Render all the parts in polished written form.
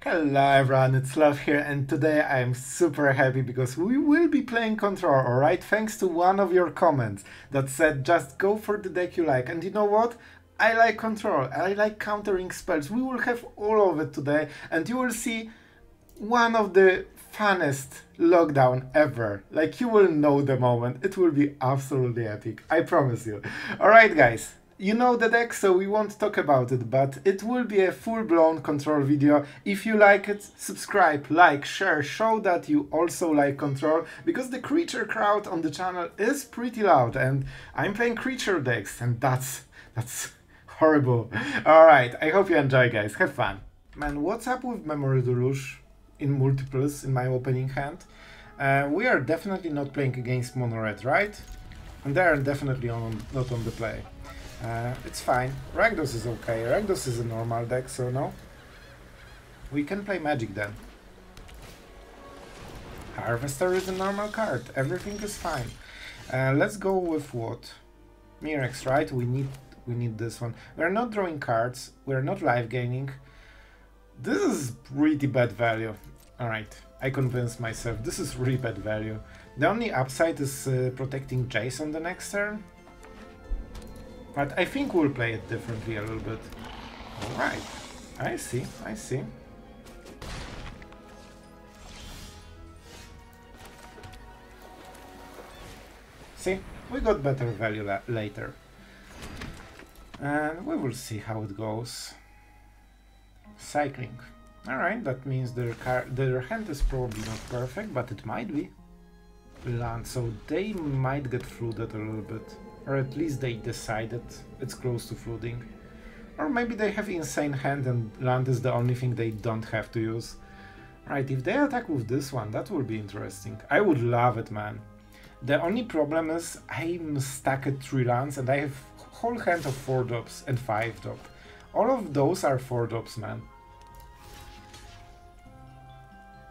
Hello everyone, it's Sloth here, and today I'm super happy because we will be playing Control, alright? Thanks to one of your comments that said just go for the deck you like. And you know what? I like Control, I like countering spells. We will have all of it today, and you will see one of the funnest lockdown ever. Like, you will know the moment. It will be absolutely epic, I promise you. Alright guys. You know the deck, so we won't talk about it, but it will be a full-blown Control video. If you like it, subscribe, like, share, show that you also like Control, because the creature crowd on the channel is pretty loud, and I'm playing creature decks, and that's horrible. Alright, I hope you enjoy, guys. Have fun. Man, what's up with Memory Deluge in multiples in my opening hand? We are definitely not playing against mono red, right? And they are definitely not on the play. It's fine. Rakdos is okay. Rakdos is a normal deck, so no. We can play Magic then. Harvester is a normal card. Everything is fine. Let's go with what? Mirrex, right? We need this one. We're not drawing cards. We're not life gaining. This is pretty bad value. Alright, I convinced myself. This is really bad value. The only upside is protecting Jace on the next turn. But I think we'll play it differently a little bit. Alright, I see. See, we got better value later. And we will see how it goes. Cycling. Alright, that means their hand is probably not perfect, but it might be. Land, so they might get flooded a little bit. Or at least they decided it's close to flooding. Or maybe they have insane hand and land is the only thing they don't have to use. Right, if they attack with this one, that will be interesting. I would love it, man. The only problem is I'm stuck at 3 lands and I have whole hand of 4 drops and 5 drop. All of those are 4 drops, man.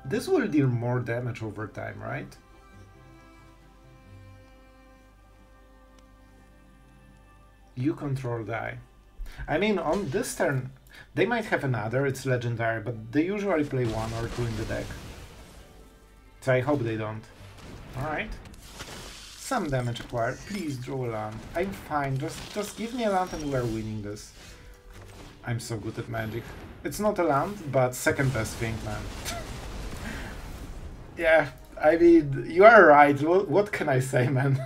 This will deal more damage over time, right? You control die. I mean, on this turn, they might have another, it's legendary, but they usually play 1 or 2 in the deck. So I hope they don't. Alright. Some damage acquired. Please draw a land. I'm fine, just give me a land and we're winning this. I'm so good at Magic. It's not a land, but second best thing, man. Yeah, I mean, you are right, what can I say, man?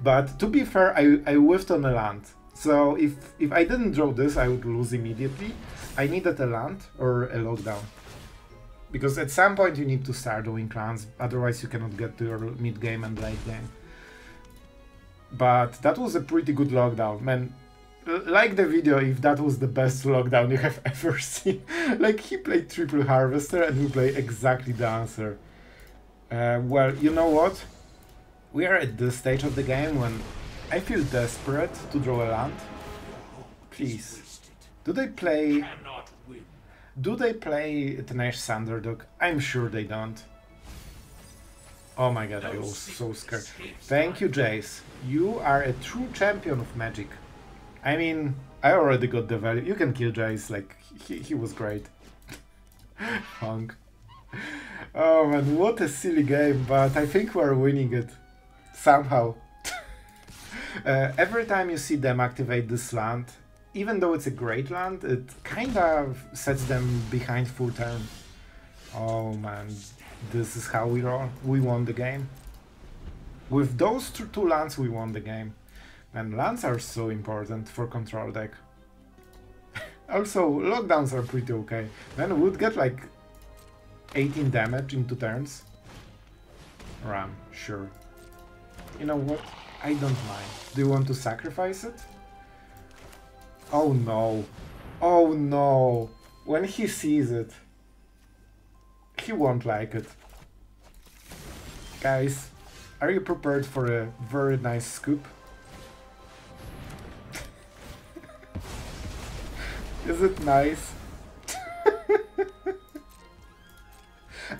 But to be fair, I whiffed on a land. So if I didn't draw this, I would lose immediately. I needed a land or a lockdown. Because at some point you need to start doing lands, otherwise you cannot get to your mid game and late game. But that was a pretty good lockdown, man. Like the video if that was the best lockdown you have ever seen. Like, he played triple harvester and we play exactly the answer. Well, you know what? We are at this stage of the game when I feel desperate to draw a land. Please. Do they play Tenacious Underdog? I'm sure they don't. Oh my god, I was so scared. Thank you, Jace. You are a true champion of Magic. I mean, I already got the value. You can kill Jace, like, he was great. Honk. Oh man, what a silly game, but I think we're winning it. Somehow. Every time you see them activate this land, even though it's a great land, it kind of sets them behind full turn. Oh man, this is how we roll. We won the game. With those two lands we won the game. And lands are so important for control deck. Also, lockdowns are pretty okay. Man, we would get like 18 damage in 2 turns. Ram, sure. You know what? I don't mind. Do you want to sacrifice it? Oh no. Oh no. When he sees it, he won't like it. Guys, are you prepared for a very nice scoop? Is it nice?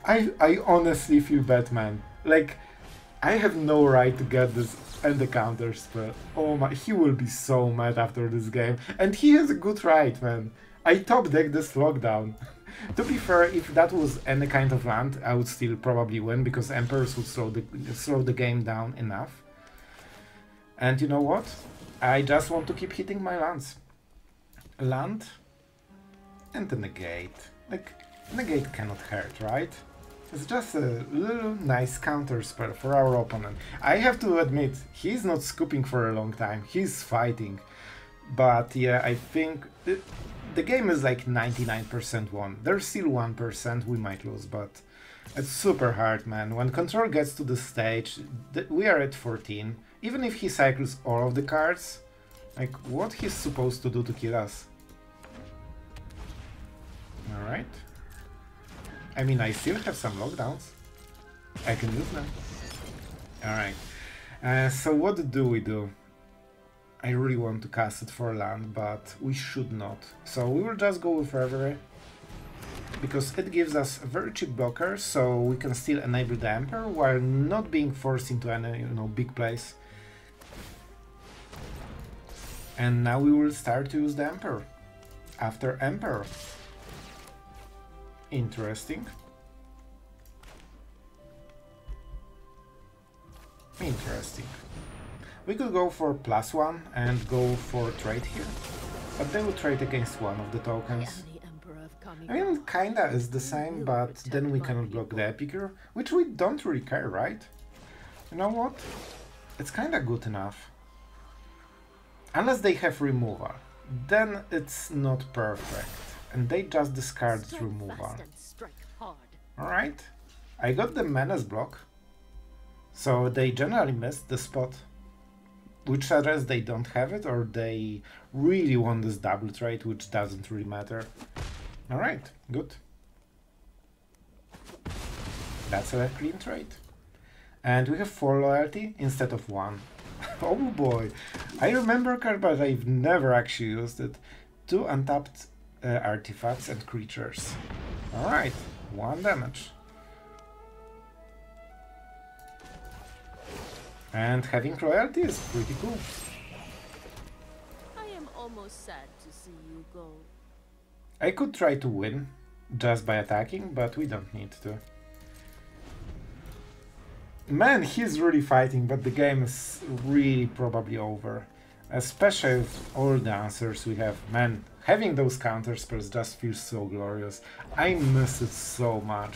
I honestly feel bad, man. Like, I have no right to get this and the counter spell. Oh my, he will be so mad after this game. And he has a good right, man. I top deck this lockdown. To be fair, if that was any kind of land, I would still probably win, because Emperors would slow the game down enough. And you know what? I just want to keep hitting my lands. Land and the Negate. Like, Negate cannot hurt, right? It's just a little nice counter spell for our opponent. I have to admit, he's not scooping for a long time, he's fighting. But yeah, I think the game is like 99% won. There's still 1% we might lose, but it's super hard, man. When control gets to the stage, we are at 14. Even if he cycles all of the cards, like, what he's supposed to do to kill us? Alright. I mean, I still have some lockdowns. I can use them. Alright. So what do we do? I really want to cast it for land, but we should not. So we will just go with Revelry, because it gives us a very cheap blocker, so we can still enable the Emperor while not being forced into any, big place. And now we will start to use the Emperor. After Emperor. Interesting. Interesting. We could go for +1 and go for trade here, but they will trade against one of the tokens. I mean, kinda is the same, but then we cannot block the Epicure, which we don't really care, right? You know what? It's kinda good enough. Unless they have removal, then it's not perfect, and they just discard removal. Alright, I got the Menace block, so they generally missed the spot. Which suggests they don't have it, or they really want this double trade, which doesn't really matter. Alright, good. That's a clean trade. And we have 4 loyalty instead of 1. Oh boy, I remember a card, but I've never actually used it. 2 untapped artifacts and creatures. Alright, 1 damage. And having loyalty is pretty cool. I am almost sad to see you go. I could try to win just by attacking, but we don't need to. Man, he's really fighting, but the game is really probably over. Especially with all the answers we have. Man, having those counter spells just feels so glorious. I miss it so much.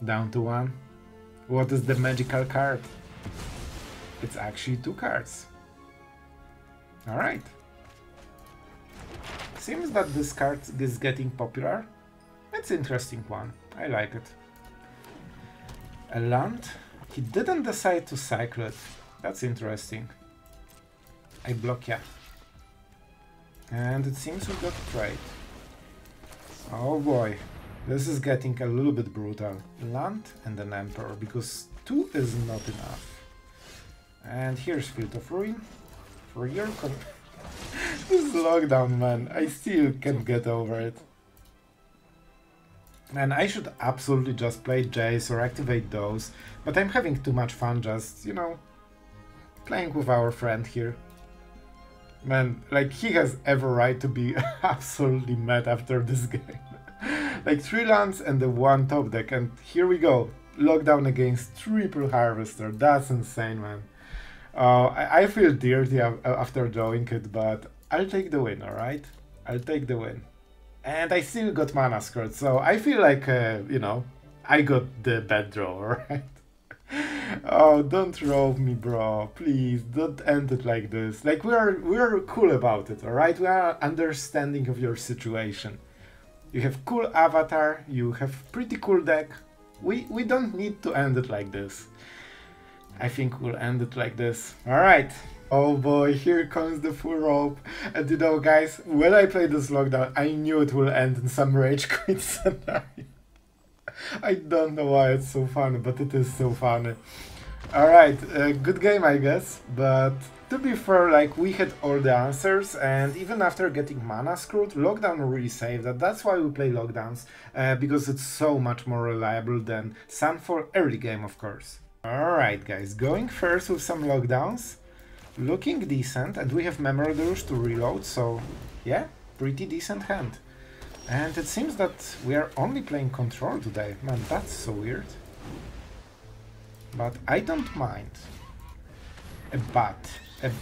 Down to 1. What is the magical card? It's actually 2 cards. Alright. Seems that this card is getting popular. It's an interesting one. I like it. A land? He didn't decide to cycle it. That's interesting. I block ya. And it seems we got trade. Oh boy. This is getting a little bit brutal. Land and an Emperor, because 2 is not enough. And here's Field of Ruin. For your this lockdown, man, I still can't get over it. And I should absolutely just play Jace or activate those, but I'm having too much fun just, playing with our friend here. Man, like, he has every right to be absolutely mad after this game. Like 3 lands and the 1 top deck, and here we go. Lockdown against triple Harvester. That's insane, man. I feel dirty after drawing it, but I'll take the win, alright? I'll take the win. And I still got mana skirt, so I feel like, I got the bad draw, alright? Oh, don't rob me, bro. Please, don't end it like this. Like, we are cool about it, alright? We are understanding of your situation. You have cool avatar, you have pretty cool deck. We don't need to end it like this. I think we'll end it like this. Alright. Oh boy, here comes the full rope. And guys, when I played this lockdown, I knew it will end in some rage quit scenario. I don't know why it's so funny, but it is so funny. Alright, good game, I guess, but to be fair, like, we had all the answers, and even after getting mana screwed, Lockdown really saved that. That's why we play Lockdowns, because it's so much more reliable than Sunfall early game, of course. Alright guys, going first with some Lockdowns, looking decent, and we have Memory Deluge to reload, so yeah, pretty decent hand. And it seems that we are only playing control today. Man, that's so weird. But I don't mind. A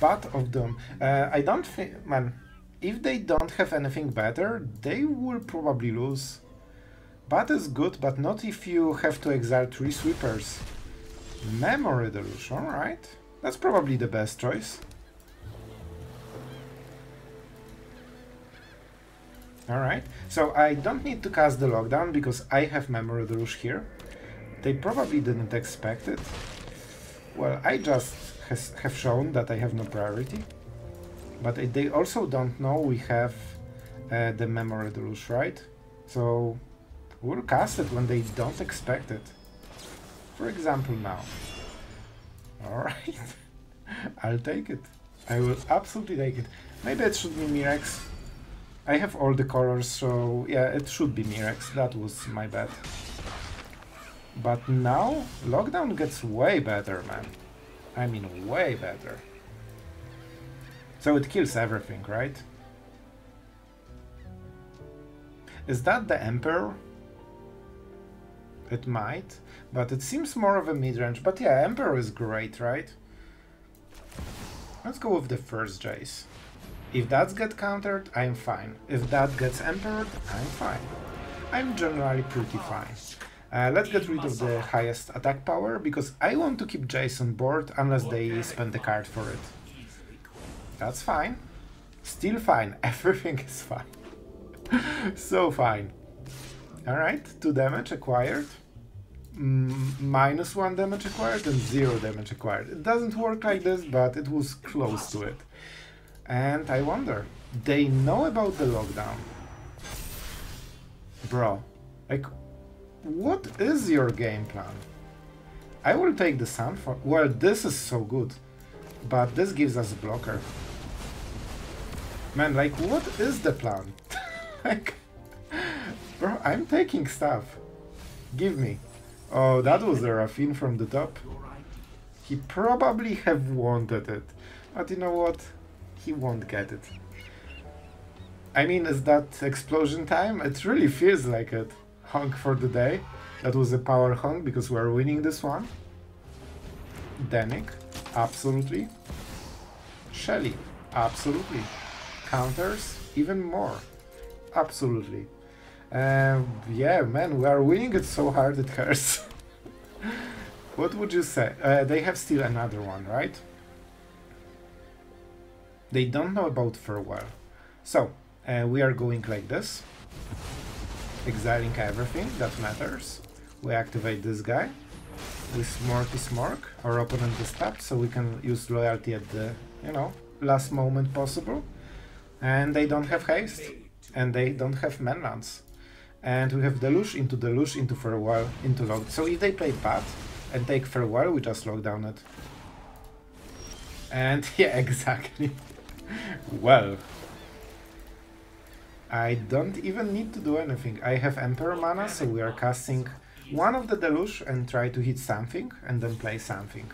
bat of doom. I don't think, man, if they don't have anything better, they will probably lose. Bat is good, but not if you have to exile 3 sweepers. Memory Deluge, alright. That's probably the best choice. Alright, so I don't need to cast the lockdown because I have Memory Deluge here. They probably didn't expect it. Well, I just have shown that I have no priority. But they also don't know we have the Memory Deluge, right? So we'll cast it when they don't expect it. For example now. Alright. I'll take it. I will absolutely take it. Maybe it should be Mirrex. I have all the colors, so yeah, it should be Mirrex. That was my bad. But now, lockdown gets way better, man. I mean, way better. So it kills everything, right? Is that the Emperor? It might, but it seems more of a mid-range. But yeah, Emperor is great, right? Let's go with the first Jace. If that gets countered, I'm fine. If that gets Emperored, I'm fine. I'm generally pretty fine. Let's get rid of the highest attack power, because I want to keep Jace on board unless they spend the card for it. That's fine. Still fine. Everything is fine. So fine. Alright, 2 damage acquired. -1 damage acquired and 0 damage acquired. It doesn't work like this, but it was close to it. And I wonder, they know about the lockdown. Bro, like, what is your game plan? I will take the Sunfall. Well, this is so good, but this gives us a blocker. Man, like, what is the plan? Like, bro, I'm taking stuff. Give me. Oh, that was the Raffine from the top. He probably have wanted it, but you know what? He won't get it. I mean, is that explosion time? It really feels like it. Honk for the day. That was a power honk because we're winning this one. Danik, absolutely. Shelly, absolutely. Counters, even more. Absolutely. Yeah, man, we are winning it so hard it hurts. What would you say? They have still another one, right? They don't know about Farewell. So, we are going like this. Exiling everything that matters. We activate this guy. We Smorky Smork. Our opponent is tapped, so we can use loyalty at the, you know, last moment possible. And they don't have haste. And they don't have manlands. And we have Deluge into Farewell, into Lock. So if they play bad and take Farewell, we just lock down it. And yeah, exactly. Well, I don't even need to do anything. I have Emperor mana, so we are casting one of the Deluge and try to hit something and then play something.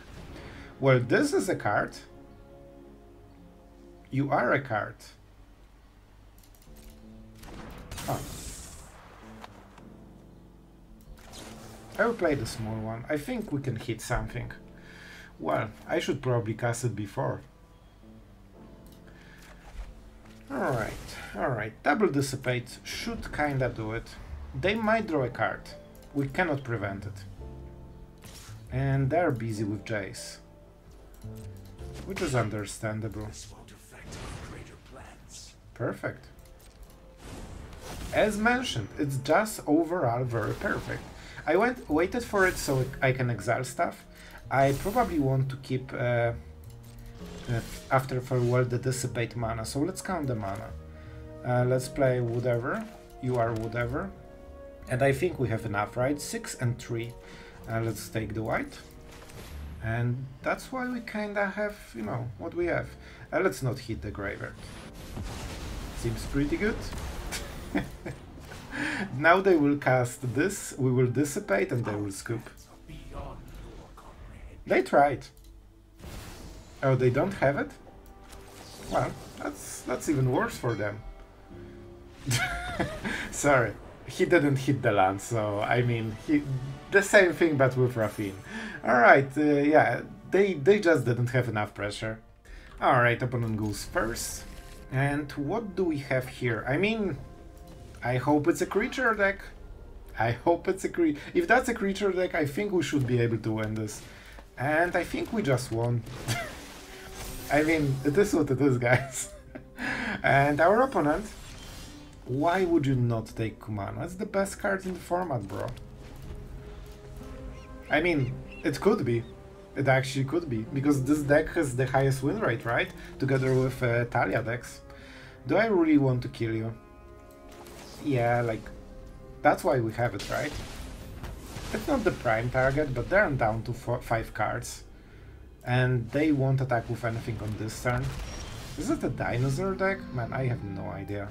Well, this is a card. You are a card. Huh. I will play the small one. I think we can hit something. Well, I should probably cast it before. Alright. Double Dissipate should kinda do it. They might draw a card. We cannot prevent it. And they're busy with Jace. Which is understandable. Perfect. As mentioned, it's just overall very perfect. I waited for it so I can exile stuff. I probably want to keep after Farewell the Dissipate mana, so let's count the mana. Let's play whatever. You are whatever. And I think we have enough, right? 6 and 3. Let's take the white. And that's why we kinda have, you know, what we have. Let's not hit the graveyard. Seems pretty good. Now they will cast this, we will Dissipate and they will scoop. They tried. Oh, they don't have it? Well, that's even worse for them. Sorry, he didn't hit the land, so I mean, the same thing but with Raffine. Alright, yeah, they just didn't have enough pressure. Alright, opponent goes first. And what do we have here? I mean, I hope it's a creature deck. I hope it's a creature. If that's a creature deck, I think we should be able to win this. And I think we just won. I mean, it is what it is, guys. And our opponent, why would you not take Kumano? It's the best card in the format, bro. I mean, it could be. It actually could be, because this deck has the highest win rate, right? Together with Talia decks. Do I really want to kill you? Yeah, like, that's why we have it, right? It's not the prime target, but they're down to 5 cards. And they won't attack with anything on this turn. Is it a dinosaur deck? Man, I have no idea.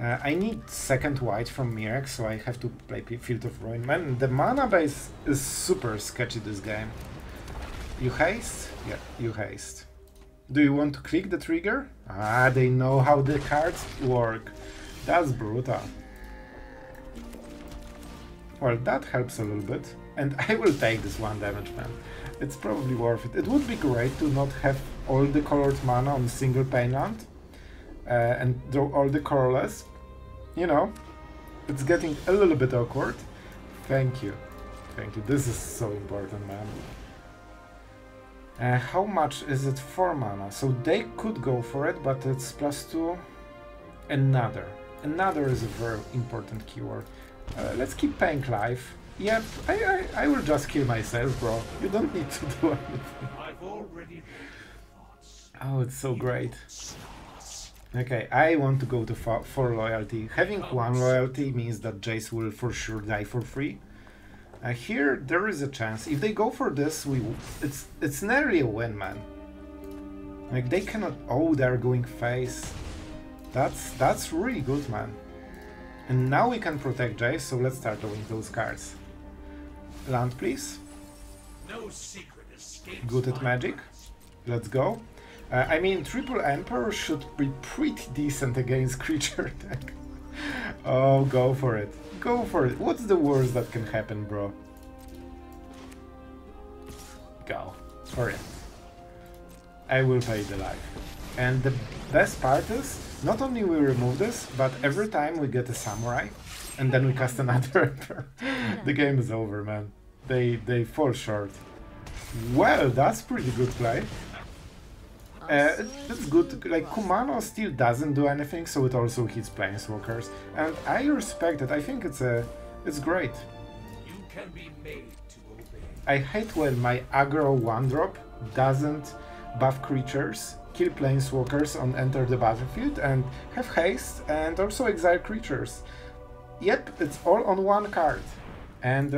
I need second white from Mirrex, so I have to play Field of Ruin. Man, the mana base is super sketchy this game. You haste? Yeah, you haste. Do you want to click the trigger? Ah, they know how the cards work. That's brutal. Well, that helps a little bit. And I will take this 1 damage, man. It's probably worth it. It would be great to not have all the colored mana on single pain land. And draw all the colorless. You know, it's getting a little bit awkward. Thank you. Thank you. This is so important, man. How much is it for mana? So they could go for it, but it's +2. Another. Another is a very important keyword. Let's keep paying life. Yep, I will just kill myself, bro. You don't need to do anything. Oh, it's so great. Okay, I want to go to 4 loyalty. Having 1 loyalty means that Jace will for sure die for free. Here there is a chance. If they go for this, it's nearly a win, man. Like they cannot. Oh, they're going face. That's really good, man. And now we can protect Jace, so let's start drawing those cards. Land, please. No secret escapes. Good at magic. Let's go. I mean, Triple Emperor should be pretty decent against creature deck. Oh, go for it. Go for it. What's the worst that can happen, bro? Go for it. I will pay the life. And the best part is, not only we remove this, but every time we get a samurai, and then we cast another emperor. The game is over, man. They fall short. Well, that's pretty good play. It's good. Like Kumano still doesn't do anything, so it also hits planeswalkers, and I respect it. I think it's great. You can be made to obey. I hate when my aggro 1-drop doesn't buff creatures, kill planeswalkers on enter the battlefield, and have haste and also exile creatures. Yep, it's all on 1 card, and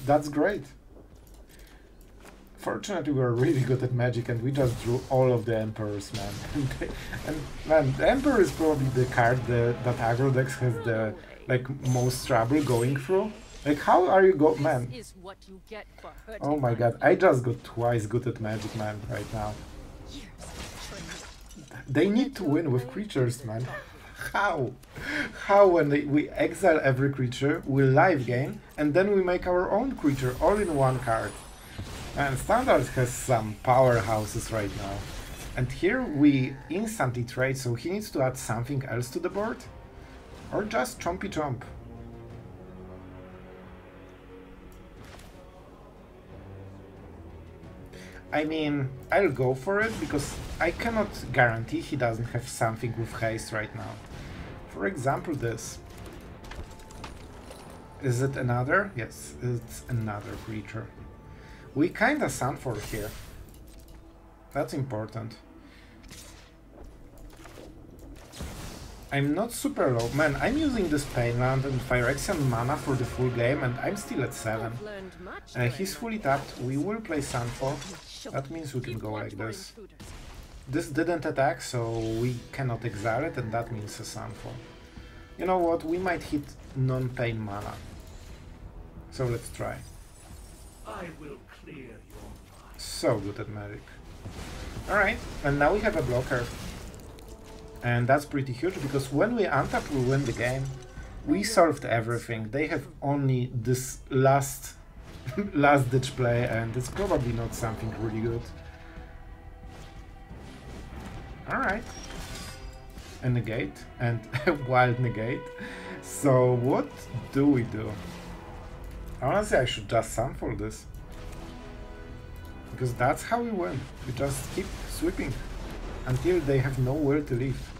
that's great. Fortunately, we're really good at Magic, and we just drew all of the Emperors, man. And man, the Emperor is probably the card that aggro decks has the most trouble going through. Like, how are you man? Oh my god, I just got twice good at Magic, man, right now. They need to win with creatures, man. How? How when we exile every creature, we live gain, and then we make our own creature all in 1 card. And Standard has some powerhouses right now. And here we instantly trade, so he needs to add something else to the board. Or just chompy chomp. I mean, I'll go for it, because I cannot guarantee he doesn't have something with haste right now. For example, this. Is it another? Yes, it's another creature. We kinda Sunfall here. That's important. I'm not super low. Man, I'm using this Painland and Phyrexian mana for the full game, and I'm still at 7. He's fully tapped. We will play Sunfall. That means we can go like this. This didn't attack, so we cannot exile it, and that means a Sunfall. You know what? We might hit non-pain mana. So let's try. I will clear your mind. So good at magic. Alright, and now we have a blocker. And that's pretty huge, because when we untap, we win the game. We solved everything. They have only this last ditch play, and it's probably not something really good. Alright. A negate, and a wild negate. So what do we do? Honestly, I should just Sunfall this. Because that's how we win. We just keep sweeping until they have nowhere to leave.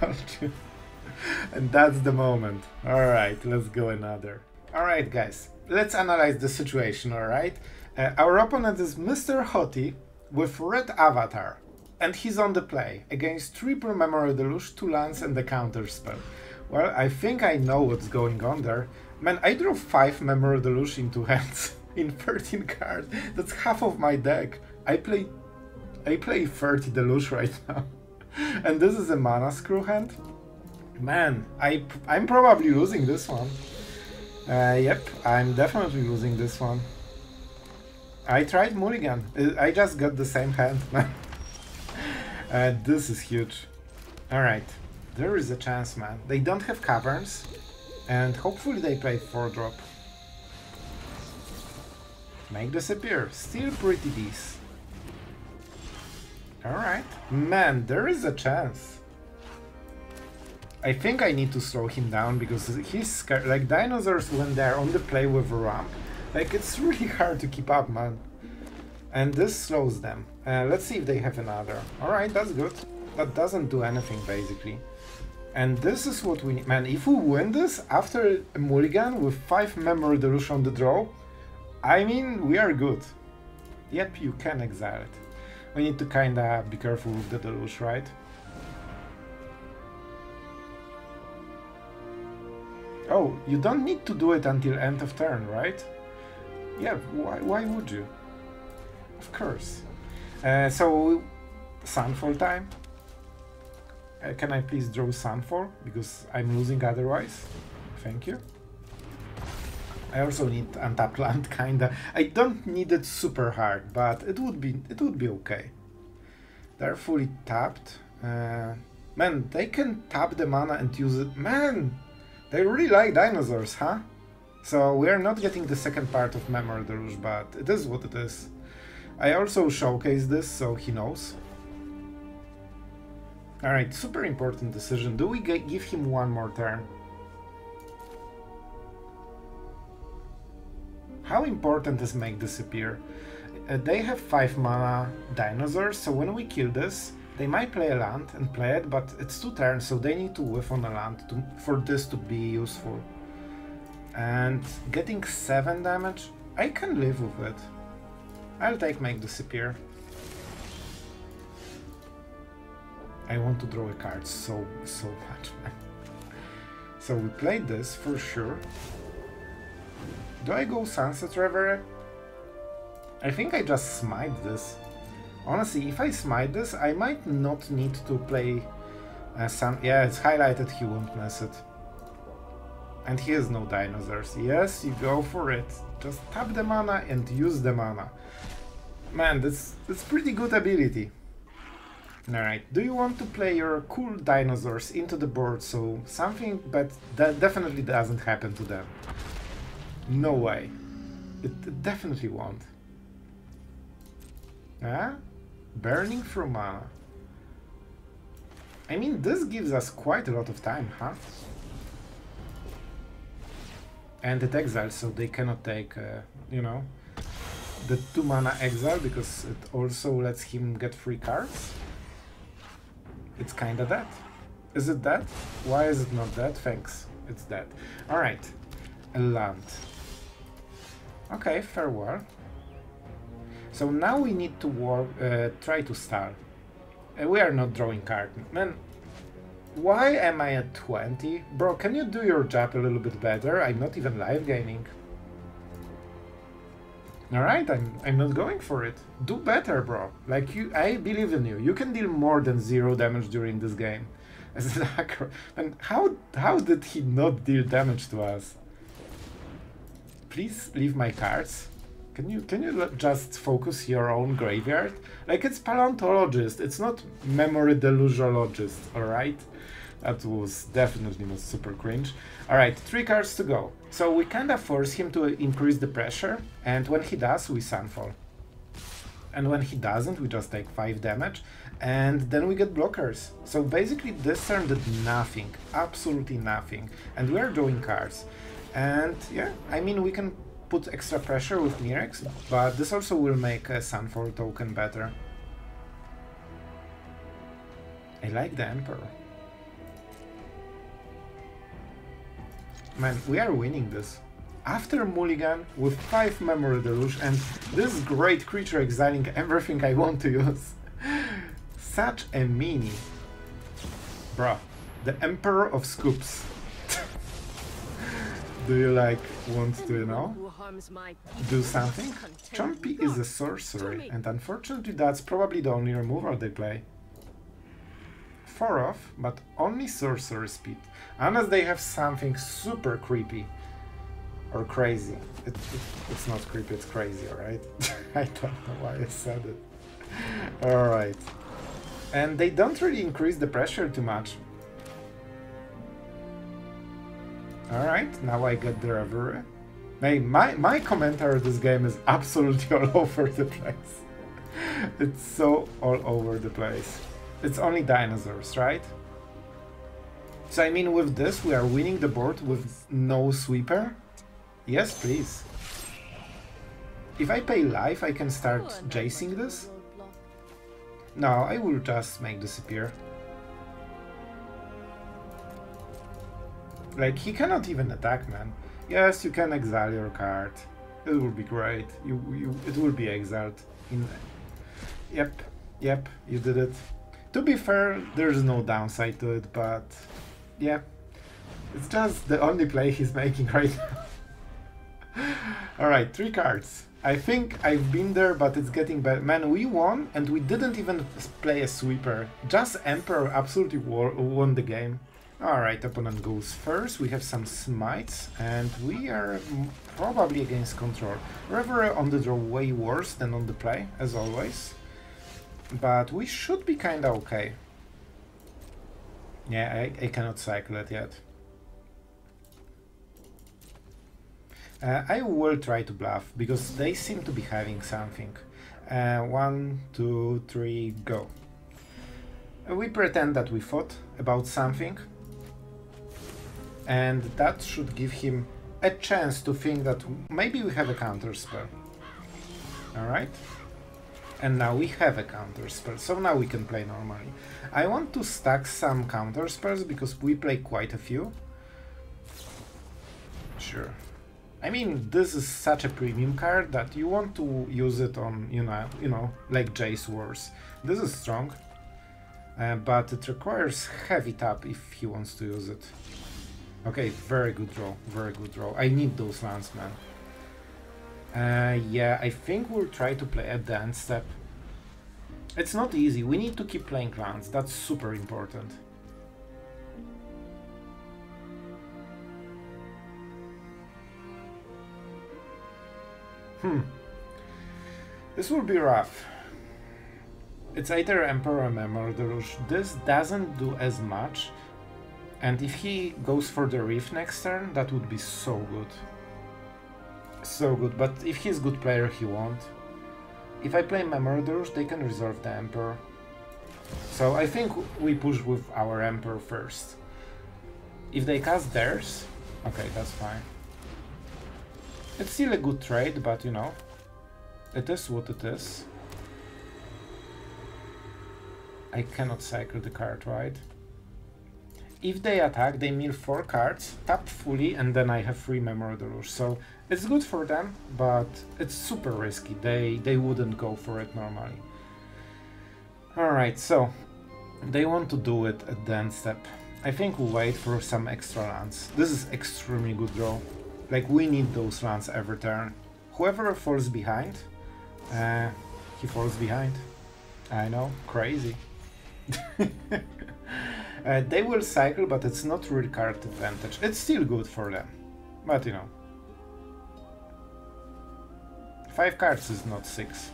Told you. And that's the moment. Alright, let's go another. Alright guys, let's analyze the situation, alright? Our opponent is Mr. Hottie with red avatar. And he's on the play against triple Memory Deluge, 2 lands and a counter spell. Well, I think I know what's going on there. Man, I drew 5 Memory Deluge into hands in 13 cards. That's half of my deck. I play 30 Deluge right now. And this is a mana screw hand. Man, I'm probably losing this one. Yep, I'm definitely losing this one. I tried mulligan. I just got the same hand, man. This is huge. Alright, there is a chance, man. They don't have caverns, and hopefully they play 4-drop. Make disappear. Still pretty decent. Alright. Man, there is a chance. I think I need to slow him down because he's scared. Like, dinosaurs when they're on the play with a ramp, like, it's really hard to keep up, man. And this slows them. Let's see if they have another. Alright, that's good. That doesn't do anything, basically. And this is what we need. Man, if we win this after a mulligan with 5 Memory Deluge on the draw, I mean, we are good. Yep, you can exile it. We need to kinda be careful with the Deluge, right? Oh, you don't need to do it until end of turn, right? Yeah, why would you? Of course. So, Sunfall time. Can I please draw Sunfall? Because I'm losing otherwise. Thank you. I also need untapped land, kinda. I don't need it super hard, but it would be okay. They're fully tapped. Man, they can tap the mana and use it. Man, they really like dinosaurs, huh? So we are not getting the second part of Memory Deluge, but it is what it is. I also showcase this so he knows. Alright, super important decision. Do we give him one more turn? How important is make disappear? They have 5 mana dinosaurs, so when we kill this, they might play a land and play it, but it's 2 turns, so they need to whiff on a land for this to be useful. And getting 7 damage, I can live with it. I'll take make disappear. I want to draw a card so much, man. So we played this for sure. Do I go Sunset Revelry? I think I just smite this. Honestly, if I smite this, I might not need to play yeah, it's highlighted, he won't miss it. And he has no dinosaurs. Yes, you go for it. Just tap the mana and use the mana. Man, that's pretty good ability. Alright, do you want to play your cool dinosaurs into the board so something but that definitely doesn't happen to them? No way. It definitely won't. Ah? Burning through mana. I mean, this gives us quite a lot of time, huh? And it exiles, so they cannot take, you know, the 2 mana exile, because it also lets him get 3 cards. It's kinda dead. Is it dead? Why is it not dead? Thanks. It's dead. Alright. A land. Okay, farewell. So now we need to try to stall. We are not drawing card. Man, why am I at 20? Bro, can you do your job a little bit better? I'm not even live gaming. Alright, I'm not going for it. Do better, bro. Like, I believe in you. You can deal more than 0 damage during this game. As an hacker. And how did he not deal damage to us? Please leave my cards. Can you just focus your own graveyard? Like, it's paleontologist, it's not memory delugeologist, alright? That was definitely not super cringe. Alright, 3 cards to go. So we kinda force him to increase the pressure, and when he does, we Sunfall. And when he doesn't, we just take 5 damage, and then we get blockers. So basically this turn did nothing, absolutely nothing, and we are drawing cards. And yeah, I mean, we can put extra pressure with Mirrex, but this also will make a Sunfall token better. I like the Emperor. Man, we are winning this. After Mulligan with 5 Memory Deluge and this great creature exiling everything I want to use. Such a meanie. Bruh, the Emperor of Scoops. Do you like want to, you know, do something? Chompy is a sorcery, and unfortunately that's probably the only removal they play. 4 off, but only sorcery speed, unless they have something super creepy or crazy. It's not creepy, it's crazy, alright? I don't know why I said it. Alright. And they don't really increase the pressure too much. Alright, now I get the Revelry. Hey, my commentary of this game is absolutely all over the place. It's so all over the place. It's only dinosaurs, right? So I mean, with this we are winning the board with no sweeper? Yes, please. If I pay life, I can start Jacing this? No, I will just make Disappear. Like, he cannot even attack, man. Yes, you can exile your card. It will be great. It will be exiled. Yep, you did it. To be fair, there's no downside to it, but yeah, it's just the only play he's making right now. Alright, 3 cards. I think I've been there, but it's getting better. Man, we won, and we didn't even play a sweeper. Just Emperor absolutely won the game. Alright, opponent goes first. We have some Smites, and we are probably against control. Revelry on the draw way worse than on the play, as always. But we should be kinda okay. Yeah, I cannot cycle it yet. I will try to bluff, because they seem to be having something. 1, 2, 3, go. We pretend that we thought about something, and that should give him a chance to think that maybe we have a counter spell. Alright? And now we have a counter spell, so now we can play normally. I want to stack some counter spells because we play quite a few. Sure. I mean, this is such a premium card that you want to use it on, you know, like Jace Wars. This is strong, but it requires heavy tap if he wants to use it. Okay, very good draw, very good draw. I need those lands, man. Yeah, I think we'll try to play at the end step. It's not easy, we need to keep playing lands, that's super important. This will be rough. It's either Emperor or Memory Deluge. This doesn't do as much, and if he goes for the Reef next turn, that would be so good. So good, but if he's a good player, he won't. If I play Memory Deluge, they can resolve the Emperor. So I think we push with our Emperor first. If they cast theirs, okay, that's fine. It's still a good trade, but you know, it is what it is. I cannot cycle the card, right? If they attack, they mill 4 cards, tap fully, and then I have 3 Memory Deluge. So it's good for them, but it's super risky. They wouldn't go for it normally. Alright, so they want to do it at the end step. I think we'll wait for some extra lands. This is extremely good draw. Like, we need those lands every turn. Whoever falls behind, he falls behind. I know, crazy. They will cycle, but it's not really card advantage. It's still good for them, but you know. 5 cards is not 6.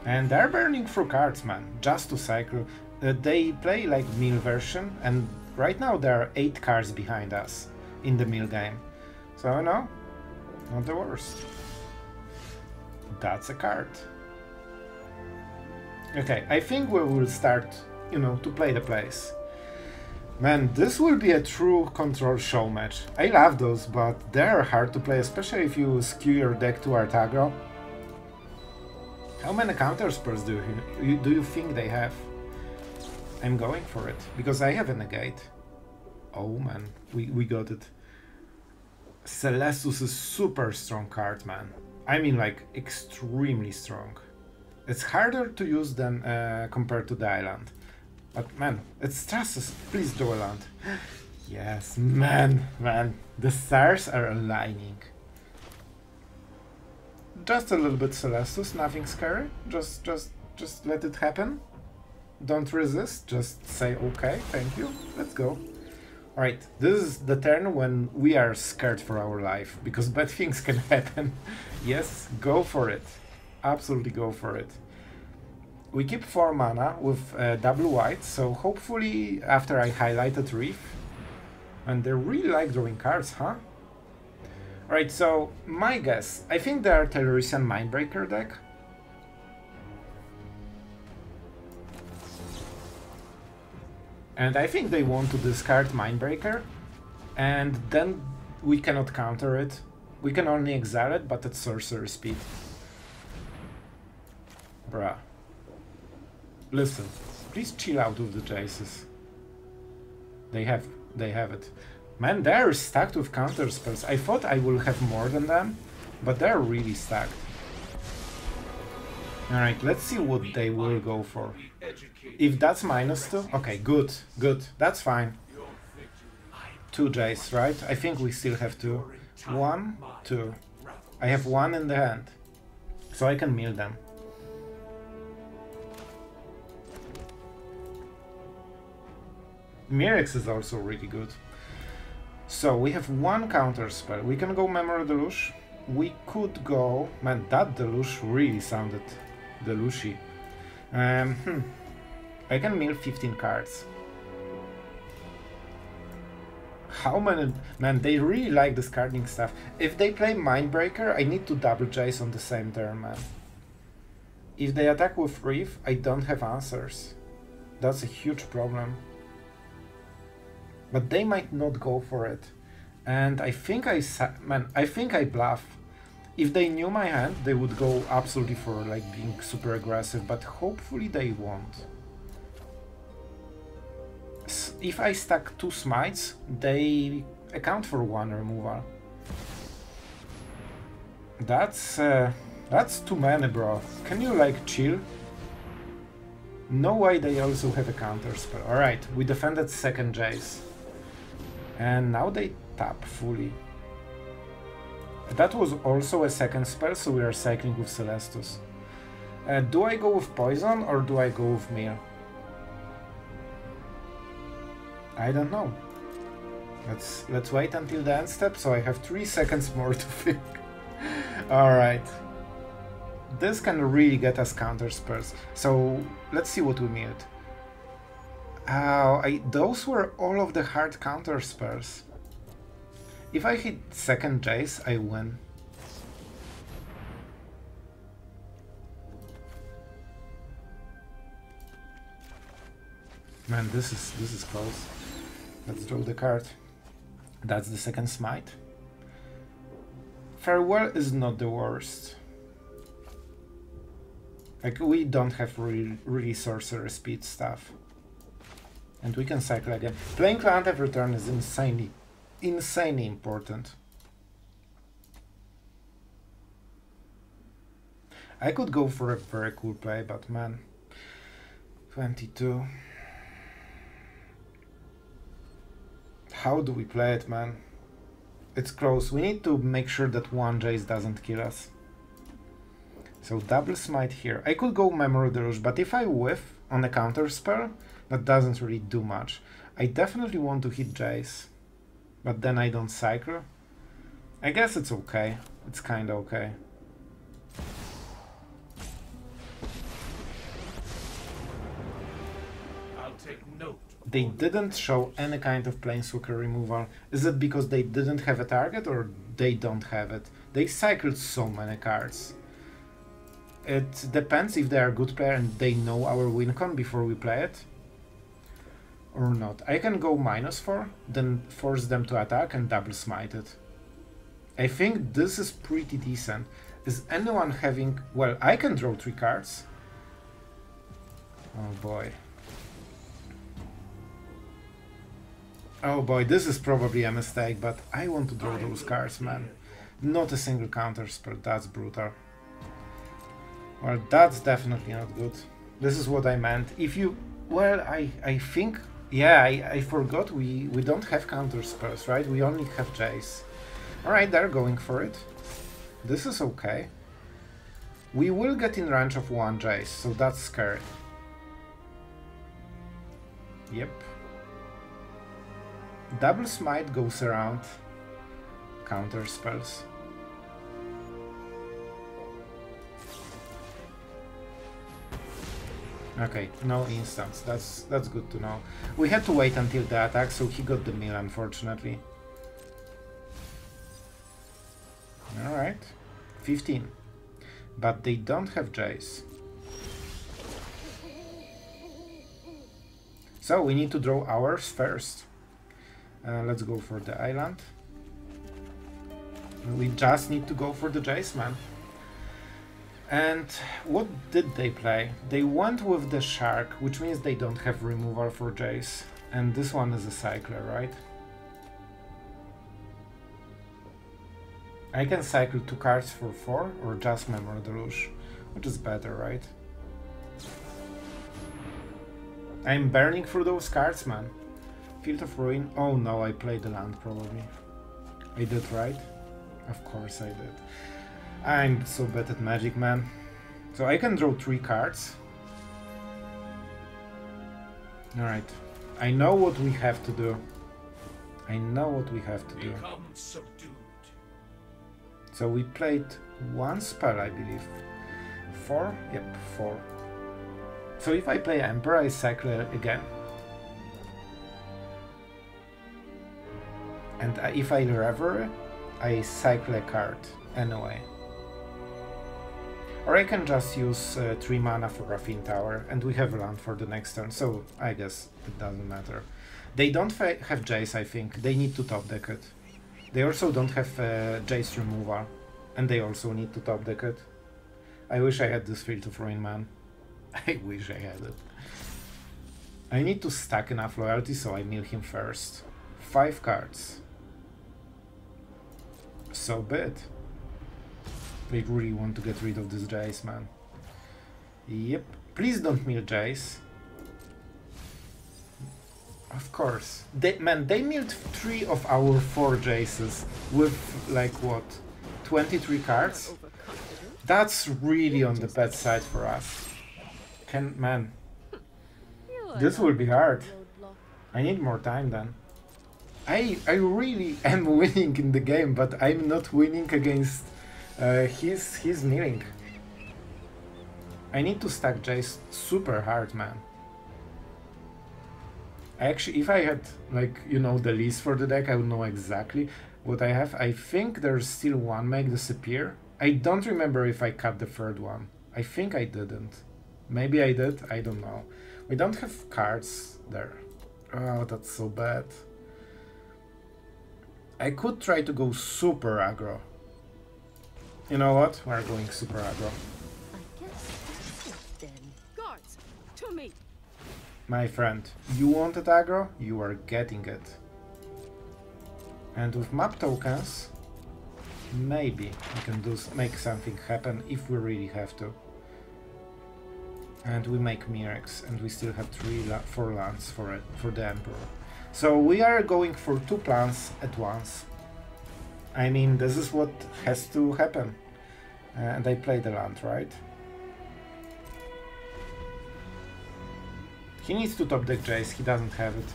And they're burning through cards, man, just to cycle. They play like mill version, and right now there are 8 cards behind us in the mill game. So no, not the worst. That's a card. Okay, I think we will start, you know, to play the plays. Man, this will be a true control show match. I love those, but they're hard to play, especially if you skew your deck to art aggro. How many counter spells do you think they have? I'm going for it, because I have a negate. Oh man, we got it. Celestus is super strong card, man. I mean, like, extremely strong. It's harder to use than compared to the island. But man, it stresses. Please draw a land. Yes, man, the stars are aligning. Just a little bit Celestus, nothing scary. Just let it happen. Don't resist. Just say okay, thank you. Let's go. Alright, this is the turn when we are scared for our life, because bad things can happen. Yes, go for it. Absolutely go for it. We keep 4 mana with double white, so hopefully after I highlighted Reef, and they really like drawing cards, huh? Alright, so my guess, I think they are Tellurian Mindbreaker deck. And I think they want to discard Mindbreaker, and then we cannot counter it. We can only exile it, but at sorcery speed. Bruh. Listen, please chill out with the Jaces. They have it. Man, they're stacked with counter spells. I thought I will have more than them, but they're really stacked. Alright, let's see what they will go for. If that's -2, okay, good, that's fine. 2 Jace, right? I think we still have 2. 1, 2. I have 1 in the hand, so I can mill them. Mirrex is also really good. So we have 1 counter spell. We can go Memory Deluge. We could go... Man, that Deluge really sounded deluge-y. I can mill 15 cards. How many... Man, they really like discarding stuff. If they play Mindbreaker, I need to double Jace on the same turn, man. If they attack with Reef, I don't have answers. That's a huge problem. But they might not go for it. And I think I think I bluff. If they knew my hand, they would go absolutely for like being super aggressive, but hopefully they won't. If I stack 2 smites, they account for 1 removal. That's too many, bro. Can you like chill? No way they also have a counter spell. Alright, we defended second Jace. And now they tap fully. That was also a second spell, so we are cycling with Celestus. Do I go with poison or do I go with Mir? I don't know. Let's wait until the end step, so I have 3 seconds more to think. Alright. This can really get us counter spells. So let's see what we milled. Those were all of the hard counter spells. If I hit second Jace, I win. Man, this is close. Let's draw the card. That's the second Smite. Farewell is not the worst. Like, we don't have really sorcerer speed stuff. And we can cycle again. Playing land every turn is insanely important. I could go for a very cool play, but man, 22. How do we play it, man? It's close. We need to make sure that 1 Jace doesn't kill us. So double smite here. I could go Memory Deluge, but if I whiff on a counter spell, that doesn't really do much. I definitely want to hit Jace, but then I don't cycle. I guess it's okay. It's kinda okay. I'll take note. They didn't show any kind of planeswalker removal. Is it because they didn't have a target or they don't have it? They cycled so many cards. It depends if they are a good player and they know our win con before we play it or not. I can go -4, then force them to attack and double smite it. I think this is pretty decent. Is anyone having... Well, I can draw 3 cards. Oh boy. Oh boy, this is probably a mistake, but I want to draw those cards, man. Not a single counter spell, that's brutal. Well, that's definitely not good. This is what I meant. If you... Well, I think... Yeah, I forgot we don't have counter spells, right? We only have Jace. Alright, they're going for it. This is okay. We will get in range of 1 Jace, so that's scary. Yep. Double Smite goes around counter spells. Okay, no instants. That's good to know. We had to wait until the attack, so he got the mill, unfortunately. Alright. 15. But they don't have Jace. So we need to draw ours first. Let's go for the island. We just need to go for the Jace, man. And what did they play? They went with the Shark, which means they don't have removal for Jace. And this one is a cycler, right? I can cycle 2 cards for 4 or just Memory Deluge, which is better, right? I'm burning through those cards, man. Field of Ruin. Oh no, I played the land probably. I did, right? Of course I did. I'm so bad at Magic, man. So I can draw 3 cards. Alright. I know what we have to do. I know what we have to do. Become subdued. So we played 1 spell, I believe. 4? Yep, 4. So if I play Emperor, I cycle again. And if I Reverie, I cycle a card anyway. Or I can just use 3 mana for Raffine Tower, and we have a land for the next turn, so I guess it doesn't matter. They don't have Jace, I think. They need to top deck it. They also don't have Jace removal, and they also need to top deck it. I wish I had this Field of Ruin, man. I wish I had it. I need to stack enough loyalty, so I mill him first. 5 cards. So bad. They really want to get rid of this Jace, man. Yep. Please don't mill Jace. Of course. They milled 3 of our 4 Jaces with, like, what? 23 cards? That's really on the bad side for us. Man. This will be hard. I need more time then. I really am winning in the game, but I'm not winning against his milling. I need to stack Jace super hard, man. Actually, if I had, like, you know, the list for the deck, I would know exactly what I have. I think there's still 1 Make Disappear. I don't remember if I cut the 3rd one. I think I didn't. Maybe I did, I don't know. We don't have cards there. Oh, that's so bad. I could try to go super aggro. You know what? We're going super aggro. I guess that's it then. Guards, to me. My friend, you wanted aggro? You are getting it. And with map tokens, maybe we can make something happen if we really have to. And we make Mirrex, and we still have 4 lands for the Emperor. So we are going for 2 plans at once. I mean, this is what has to happen. And I play the land, right? He needs to top deck Jace, he doesn't have it.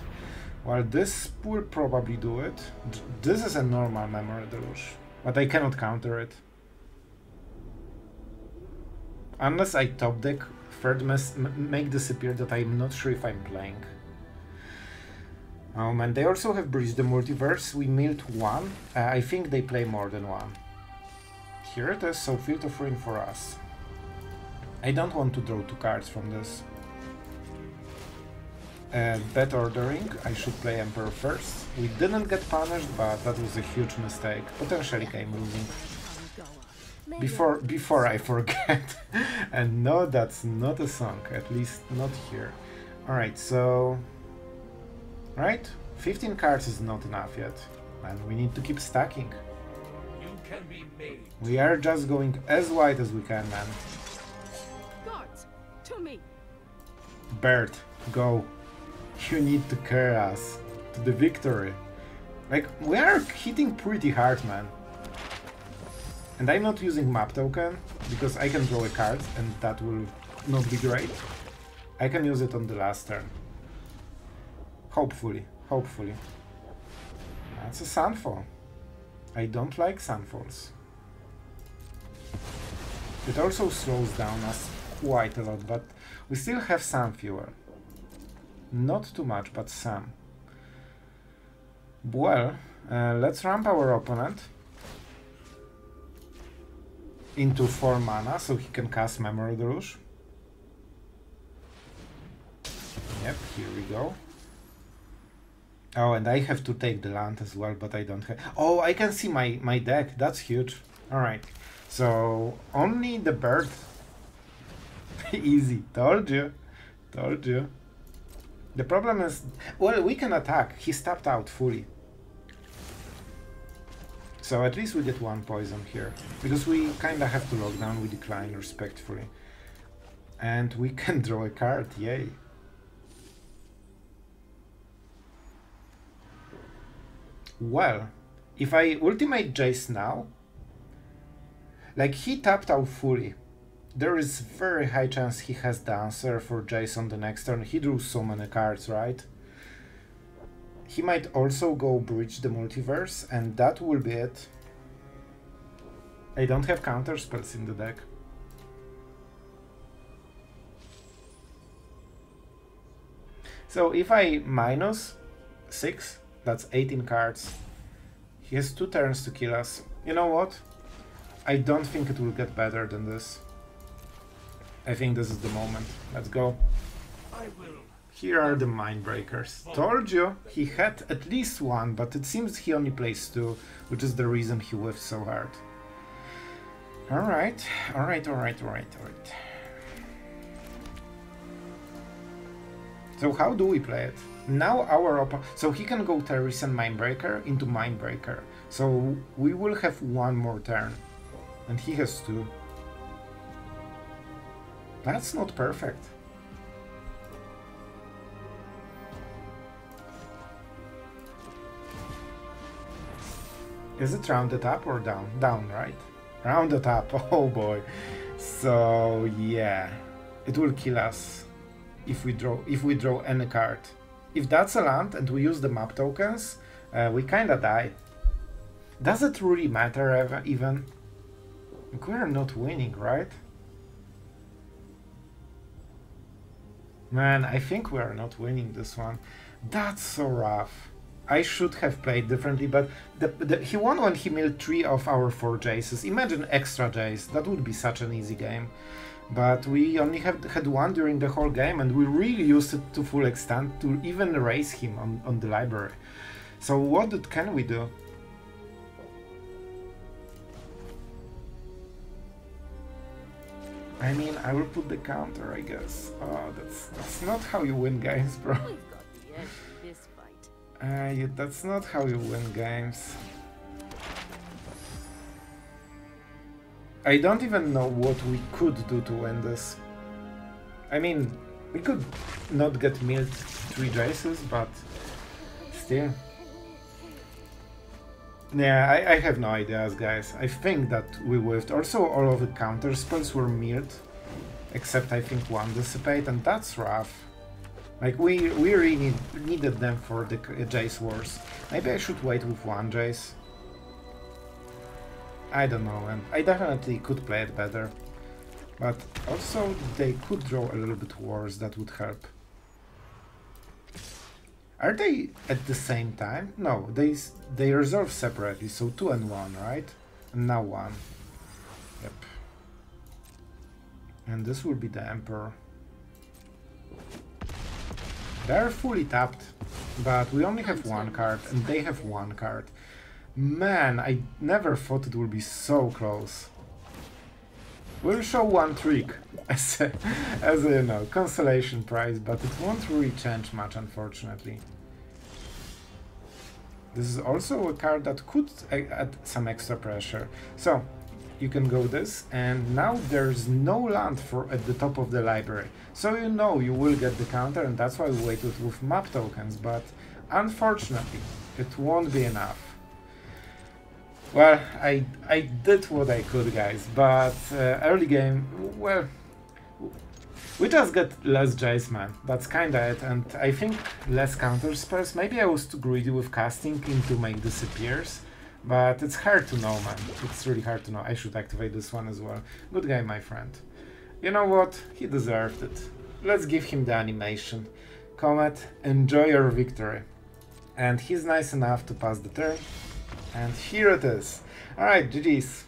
Well, this will probably do it. This is a normal Memory Deluge, but I cannot counter it. Unless I top deck third make disappear that I'm not sure if I'm playing. And they also have breached the multiverse. We milled one. I think they play more than one. Here it is, so Field of Ruin for us. I don't want to draw 2 cards from this. Bad ordering, I should play Emperor first. We didn't get punished, but that was a huge mistake. Potentially game losing. Before I forget. And no, that's not a song, at least not here. Alright, so... Right? 15 cards is not enough yet. And we need to keep stacking. You can be made. We are just going as wide as we can, man. Guards, to me. Bird, go. You need to carry us to the victory. Like, we are hitting pretty hard, man. And I'm not using map token, because I can draw a card, and that will not be great. I can use it on the last turn. Hopefully, hopefully. That's a Sunfall. I don't like Sunfalls. It also slows down us quite a lot, but we still have some fuel. Not too much, but some. Well, let's ramp our opponent into 4 mana so he can cast Memory Deluge. Yep, here we go. Oh, and I have to take the land as well, but I don't have... Oh, I can see my deck. That's huge. Alright. So, only the bird. Easy. Told you. Told you. The problem is... Well, we can attack. He's tapped out fully. So at least we get 1 poison here. Because we kinda have to lock down. We decline respectfully. And we can draw a card. Yay. Well, if I ultimate Jace now, like he tapped out fully, there is very high chance he has the answer for Jace on the next turn. He drew so many cards, right? He might also go breach the multiverse, and that will be it. I don't have counter spells in the deck. So if I minus 6, that's 18 cards. He has 2 turns to kill us. You know what? I don't think it will get better than this. I think this is the moment. Let's go. I will. Here are the Mind Breakers. Told you, he had at least 1, but it seems he only plays 2, which is the reason he whiffed so hard. Alright, alright. So how do we play it? Now our opponent... So he can go Terrorist and Mindbreaker into Mindbreaker. So we will have 1 more turn. And he has 2. That's not perfect. Is it rounded up or down? Down, right? Rounded up, oh boy. So yeah, it will kill us if we draw any card. If that's a land and we use the map tokens, we kinda die. Does it really matter even? We are not winning, right? Man, I think we are not winning this one. That's so rough. I should have played differently, but he won when he milled 3 of our 4 Jaces. Imagine extra Jace, that would be such an easy game. But we only had 1 during the whole game, and we really used it to full extent to even raise him on the library. So what can we do? I mean, I will put the counter, I guess. Oh, that's not how you win games, bro. We've got the edge in this fight. Yeah, that's not how you win games. I don't even know what we could do to win this. I mean, we could not get milled 3 Jaces, but still. Yeah, I have no ideas, guys. I think that we whiffed. Also, all of the counter spells were milled, except I think 1 Dissipate, and that's rough. Like, we really needed them for the Jace Wars. Maybe I should wait with 1 Jace. I don't know, man. I definitely could play it better. But also they could draw a little bit worse, that would help. Are they at the same time? No, they resolve separately, so 2 and 1, right? And now 1. Yep. And this will be the Emperor. They're fully tapped, but we only have 1 card, and they have 1 card. Man, I never thought it would be so close. We'll show 1 trick as a, you know, consolation prize, but it won't really change much, unfortunately. This is also a card that could add some extra pressure. So, you can go this, and now there's no land for at the top of the library. So you know you will get the counter, and that's why we waited with map tokens, but unfortunately, it won't be enough. Well, I did what I could, guys, but early game, well, we just get less Jace, man. That's kinda it, and I think less counter spells. Maybe I was too greedy with casting to make disappears, but it's hard to know, man. It's really hard to know. I should activate this one as well. Good guy, my friend. You know what? He deserved it. Let's give him the animation. Comet, enjoy your victory. And he's nice enough to pass the turn. And here it is. Alright, GG's.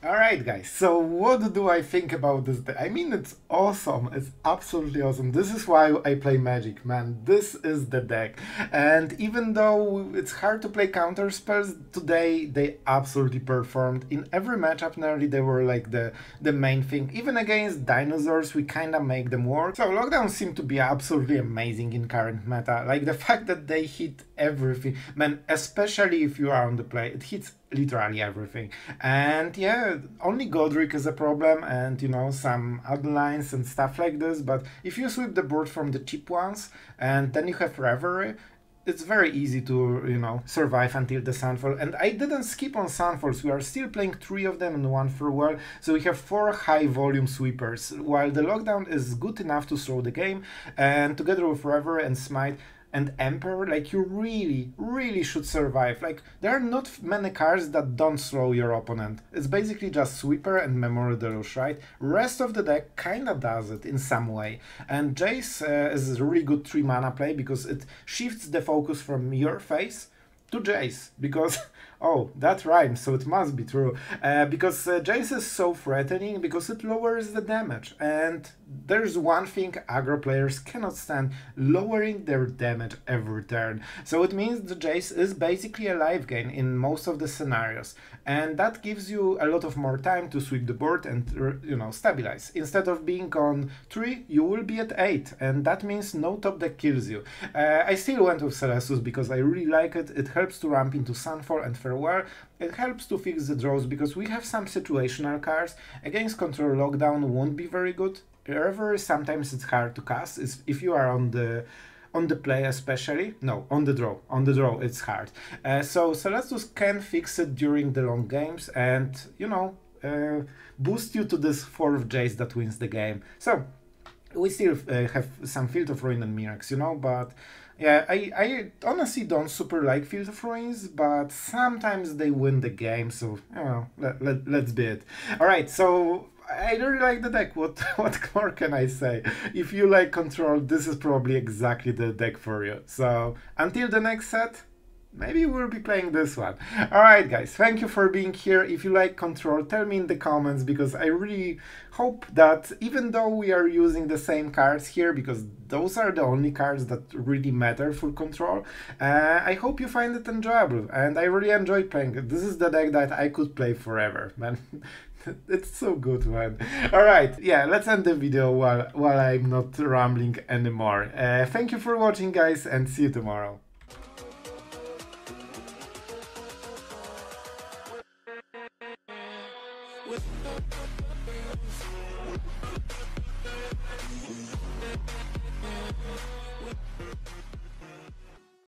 Alright guys, so what do I think about this deck? I mean, it's awesome, it's absolutely awesome. This is why I play Magic, man. This is the deck. And even though it's hard to play counter spells, today they absolutely performed. In every matchup nearly they were like the main thing. Even against dinosaurs we kinda make them work. So lockdowns seem to be absolutely amazing in current meta. Like the fact that they hit everything. Man, especially if you are on the play, it hits literally everything. And yeah, only Godric is a problem, and you know, some outlines and stuff like this, but if you sweep the board from the cheap ones and then you have Revelry, it's very easy to, you know, survive until the Sunfall. And I didn't skip on Sunfalls, we are still playing 3 of them and 1 farewell, so we have 4 high volume sweepers, while the lockdown is good enough to throw the game, and together with Revelry and Smite and Emperor, like, you really should survive. Like, there are not many cards that don't slow your opponent. It's basically just Sweeper and Memory Deluge, right? Rest of the deck kinda does it in some way. And Jace is a really good 3 mana play because it shifts the focus from your face to Jace, because oh, that rhymes, so it must be true. Because Jace is so threatening because it lowers the damage, and there's one thing aggro players cannot stand: lowering their damage every turn. So it means the Jace is basically a life gain in most of the scenarios, and that gives you a lot of more time to sweep the board and, you know, stabilize. Instead of being on 3, you will be at 8, and that means no top deck kills you. I still went with Celestus because I really like it. It helps to ramp into Sunfall and Farewell. It helps to fix the draws because we have some situational cards. Against Control Lockdown won't be very good. However, sometimes it's hard to cast if you are on the play, especially. No, on the draw. On the draw, it's hard. So Celestus can fix it during the long games and, you know, boost you to this 4th Jace that wins the game. So we still have some Field of Ruin and Mirrex, you know, but yeah, I honestly don't super like Field of Ruins, but sometimes they win the game, so, you know, let's be it. Alright, so I really like the deck. What more can I say? If you like Control, this is probably exactly the deck for you. So until the next set, maybe we'll be playing this one. Alright guys, thank you for being here. If you like Control, tell me in the comments, because I really hope that even though we are using the same cards here, because those are the only cards that really matter for Control, I hope you find it enjoyable, and I really enjoy playing it. This is the deck that I could play forever, man. It's so good, man. Alright, yeah, let's end the video while I'm not rambling anymore. Thank you for watching, guys, and see you tomorrow.